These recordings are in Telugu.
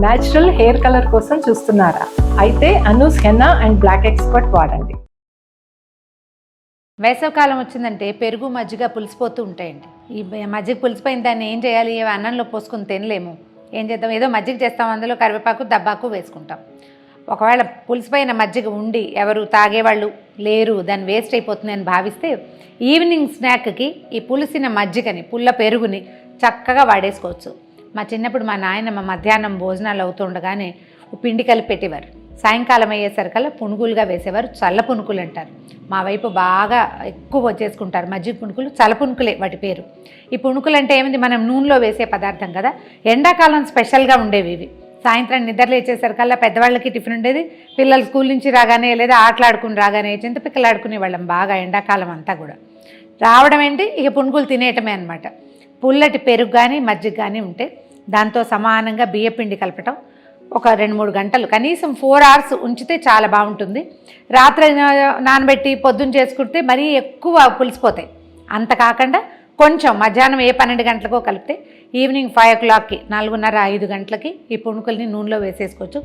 న్యాచురల్ హెయిర్ కలర్ కోసం చూస్తున్నారా? అయితే Anoos henna and black expert వాడండి. వేసవికాలం వచ్చిందంటే పెరుగు మజ్జిగ పులిసిపోతూ ఉంటాయండి. ఈ మజ్జిగ పులిసిపోయిన దాన్ని ఏం చేయాలి? అన్నంలో పోసుకొని తినలేము. ఏం చేద్దాం? ఏదో మజ్జిగ చేస్తాం, అందులో కరివేపాకు దబ్బాకు వేసుకుంటాం. ఒకవేళ పులిసిపోయిన మజ్జిగ ఉండి ఎవరు తాగేవాళ్ళు లేరు, దాన్ని వేస్ట్ అయిపోతుంది అని భావిస్తే ఈవినింగ్ స్నాక్కి ఈ పులిసిన మజ్జిగని, పుల్ల పెరుగుని చక్కగా వాడేసుకోవచ్చు. మా చిన్నప్పుడు మా నాయనమ్మ మధ్యాహ్నం భోజనాలు అవుతుండగానే పిండి కలిపి పెట్టేవారు. సాయంకాలం అయ్యేసరికల్లా పునుగులుగా వేసేవారు. చల్ల పునుకులు అంటారు. మా వైపు బాగా ఎక్కువ చేసుకుంటారు మజ్జిగ పునుకులు. చల్ల పునుకులే వాటి పేరు. ఈ పునుకులు అంటే ఏమిటి? మనం నూనెలో వేసే పదార్థం కదా. ఎండాకాలం స్పెషల్గా ఉండేవి ఇవి. సాయంత్రం నిద్ర లేచేసరికల్లా పెద్దవాళ్ళకి టిఫిన్ ఉండేది. పిల్లలు స్కూల్ నుంచి రాగానే లేదా ఆటలాడుకుని రాగానే చింతపిక్కలు ఆడుకునే వాళ్ళం బాగా ఎండాకాలం అంతా కూడా. రావడం ఏంటి, ఇక పునుకులు తినేయటమే అనమాట. పుల్లటి పెరుగు కానీ మజ్జిగ కానీ ఉంటే దాంతో సమానంగా బియ్యపిండి కలపటం. ఒక 2-3 గంటలు, కనీసం 4 hours ఉంచితే చాలా బాగుంటుంది. రాత్రి నానబెట్టి పొద్దున్న చేసుకుంటే మరీ ఎక్కువ పులిసిపోతాయి. అంత కాకుండా కొంచెం మధ్యాహ్నం 12 గంటలకో కలిపితే ఈవినింగ్ 5 o'clockకి 4:30-5 గంటలకి ఈ పుణుకుల్ని నూనెలో వేసేసుకోవచ్చు.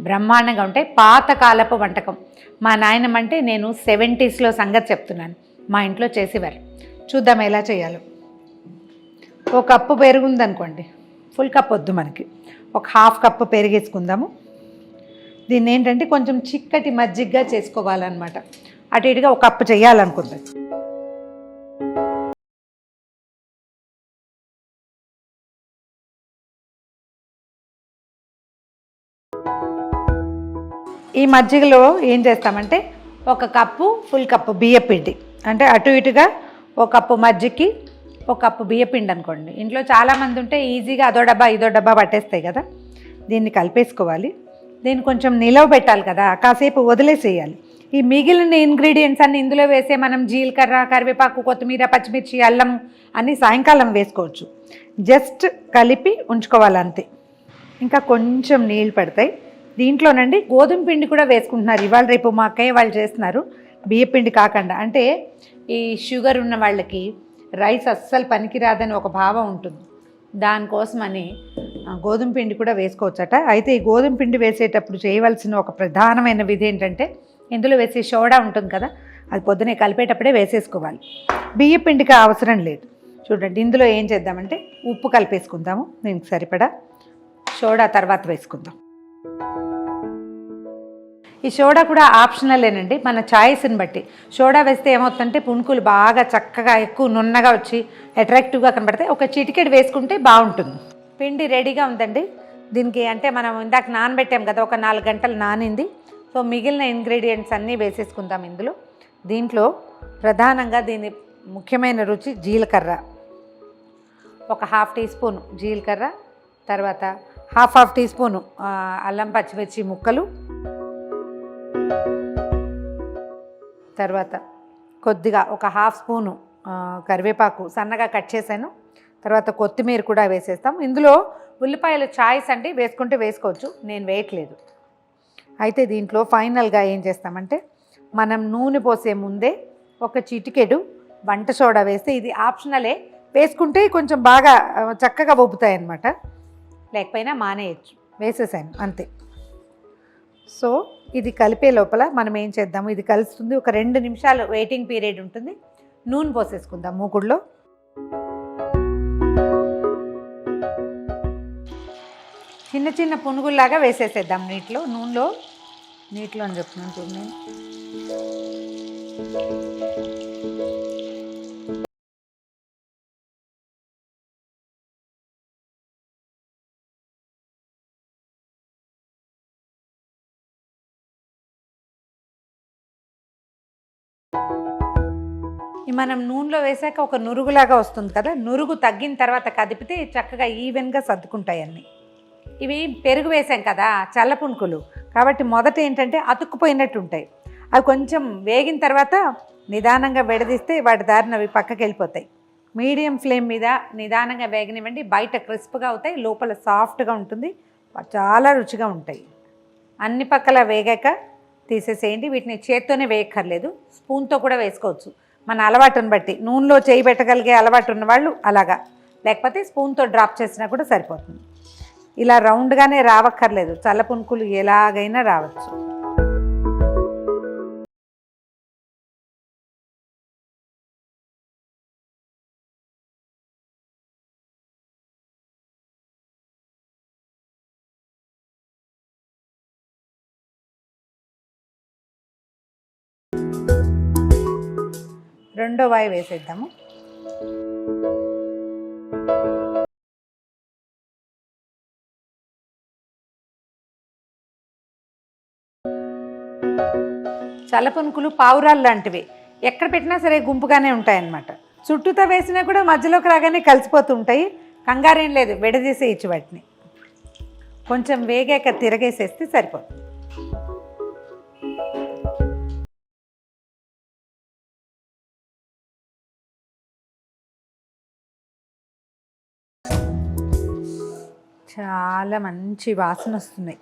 బ్రహ్మాండంగా ఉంటాయి. పాతకాలపు వంటకం. మా నాయనమ్మ అంటే నేను 70sలో సంగతి చెప్తున్నాను. మా ఇంట్లో చేసేవారు. చూద్దాం ఎలా చేయాలో. ఒక కప్పు పెరుగు ఉందనుకోండి, ఫుల్ కప్ వద్దు మనకి, ఒక 1/2 కప్పు పెరిగేసుకుందాము. దీన్ని ఏంటంటే కొంచెం చిక్కటి మజ్జిగగా చేసుకోవాలన్నమాట. అటు ఇటుగా 1 కప్పు చేయాలనుకుందాం. ఈ మజ్జిగలో ఏం చేస్తామంటే 1 కప్పు ఫుల్ కప్పు బియ్యపిండి, అంటే అటు ఇటుగా 1 కప్పు మజ్జిగకి 1 కప్పు బియ్యపిండి అనుకోండి. ఇంట్లో చాలామంది ఉంటే ఈజీగా అదో డబ్బా ఇదో డబ్బా పట్టేస్తాయి కదా. దీన్ని కలిపేసుకోవాలి. దీన్ని కొంచెం నిలవ పెట్టాలి కదా, కాసేపు వదిలేసేయాలి. ఈ మిగిలిన ఇంగ్రీడియంట్స్ అన్ని ఇందులో వేసే మనం జీలకర్ర, కరివేపాకు, కొత్తిమీర, పచ్చిమిర్చి, అల్లం అన్నీ సాయంకాలం వేసుకోవచ్చు. జస్ట్ కలిపి ఉంచుకోవాలి అంతే. ఇంకా కొంచెం నీళ్ళు పడతాయి. దీంట్లోనండి గోధుమ పిండి కూడా వేసుకుంటున్నారు ఇవాళ రేపు. మా అక్కయ్య వాళ్ళు చేస్తున్నారు బియ్యపిండి కాకుండా. అంటే ఈ షుగర్ ఉన్న వాళ్ళకి రైస్ అస్సలు పనికిరాదని ఒక భావం ఉంటుంది. దానికోసమని గోధుమ పిండి కూడా వేసుకోవచ్చట. అయితే ఈ గోధుమ పిండి వేసేటప్పుడు చేయవలసిన ఒక ప్రధానమైన విధి ఏంటంటే, ఇందులో వేసే సోడా ఉంటుంది కదా, అది పొద్దునే కలిపేటప్పుడే వేసేసుకోవాలి. బియ్య పిండికి అవసరం లేదు. చూడండి, ఇందులో ఏం చేద్దామంటే ఉప్పు కలిపేసుకుందాము. దీనికి సరిపడా సోడా తర్వాత వేసుకుందాం. ఈ సోడా కూడా ఆప్షనలేనండి, మన ఛాయిస్ని బట్టి. సోడా వేస్తే ఏమవుతుందంటే పుణుకులు బాగా చక్కగా ఎక్కువ నున్నగా వచ్చి అట్రాక్టివ్గా కనబడతాయి. ఒక చిటికెడు వేసుకుంటే బాగుంటుంది. పిండి రెడీగా ఉందండి. దీనికి అంటే మనం ఇందాక నానబెట్టాం కదా, ఒక 4 గంటలు నానింది. సో మిగిలిన ఇంగ్రీడియంట్స్ అన్నీ వేసేసుకుందాం ఇందులో. దీంట్లో ప్రధానంగా దీని ముఖ్యమైన రుచి జీలకర్ర. ఒక 1/2 టీ స్పూను జీలకర్ర, తర్వాత 1/2 టీ స్పూను అల్లం పచ్చిమిర్చి ముక్కలు, తర్వాత కొద్దిగా ఒక 1/2 స్పూను కరివేపాకు సన్నగా కట్ చేశాను. తర్వాత కొత్తిమీర కూడా వేసేస్తాం. ఇందులో ఉల్లిపాయలు చాయిస్ అండి, వేసుకుంటే వేసుకోవచ్చు, నేను వేయట్లేదు. అయితే దీంట్లో ఫైనల్గా ఏం చేస్తామంటే, మనం నూనె పోసే ముందే ఒక చిటికెడు వంట సోడా వేస్తే, ఇది ఆప్షనలే, వేసుకుంటే కొంచెం బాగా చక్కగా ఒప్పుతాయి అన్నమాట. లేకపోయినా మానేయచ్చు. వేసేసాను అంతే. సో ఇది కలిపే లోపల మనం ఏం చేద్దాము, ఇది కలుస్తుంది. ఒక 2 నిమిషాలు వెయిటింగ్ పీరియడ్ ఉంటుంది. నూనె పోసేసుకుందాం మూకుడులో. చిన్న చిన్న పునుగుల్లాగా వేసేసేద్దాం నూనెలో అని చెప్తున్నాను చూడండి. మనం నూనెలో వేసాక ఒక నురుగులాగా వస్తుంది కదా, నురుగు తగ్గిన తర్వాత కదిపితే చక్కగా ఈవెన్గా సర్దుకుంటాయి అన్నీ. ఇవి పెరుగు వేసాం కదా, చల్ల పునుకులు కాబట్టి మొదట ఏంటంటే అతుక్కుపోయినట్టు ఉంటాయి. అవి కొంచెం వేగిన తర్వాత నిదానంగా విడదీస్తే వాటి దారిన అవి పక్కకి వెళ్ళిపోతాయి. మీడియం ఫ్లేమ్ మీద నిదానంగా వేగనివ్వండి. బయట క్రిస్ప్గా అవుతాయి, లోపల సాఫ్ట్గా ఉంటుంది, చాలా రుచిగా ఉంటాయి. అన్ని పక్కల వేగాక తీసేసేయండి. వీటిని చేత్తోనే వేయక్కర్లేదు, స్పూన్తో కూడా వేసుకోవచ్చు. మన అలవాటుని బట్టి, నూనెలో చేయి పెట్టగలిగే అలవాటు ఉన్నవాళ్ళు అలాగా, లేకపోతే స్పూన్తో డ్రాప్ చేసినా కూడా సరిపోతుంది. ఇలా రౌండ్గానే రావక్కర్లేదు, చల్ల పునుకులు ఎలాగైనా రావచ్చు. రెండో వాయి వేసేద్దాము. చల్ల పునుకులు పావురాలు లాంటివి, ఎక్కడ పెట్టినా సరే గుంపుగానే ఉంటాయన్నమాట. చుట్టూతో వేసినా కూడా మధ్యలోకి రాగానే కలిసిపోతుంటాయి. కంగారేం లేదు, విడదీసేయచ్చు వాటిని. కొంచెం వేగాక తిరగేసేస్తే సరిపోతుంది. చాలా మంచి వాసన వస్తున్నాయి.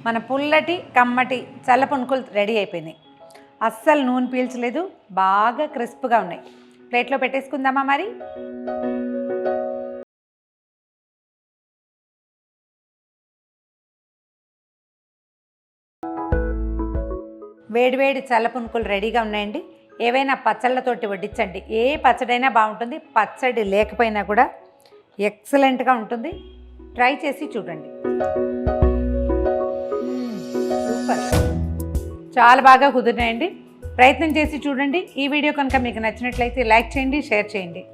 మన పుల్లటి కమ్మటి చల్ల పునుకులు రెడీ అయిపోయినాయి. అస్సలు నూనె పీల్చలేదు, బాగా క్రిస్ప్గా ఉన్నాయి. ప్లేట్లో పెట్టేసుకుందామా మరి? వేడివేడి చల్ల పునుకులు రెడీగా ఉన్నాయండి. ఏవైనా పచ్చళ్ళతోటి వడ్డించండి, ఏ పచ్చడైనా బాగుంటుంది. పచ్చడి లేకపోయినా కూడా ఎక్సలెంట్గా ఉంటుంది. ట్రై చేసి చూడండి. సూపర్, చాలా బాగా కుదిరినాయండి. ప్రయత్నం చేసి చూడండి. ఈ వీడియో కనుక మీకు నచ్చినట్లయితే లైక్ చేయండి, షేర్ చేయండి.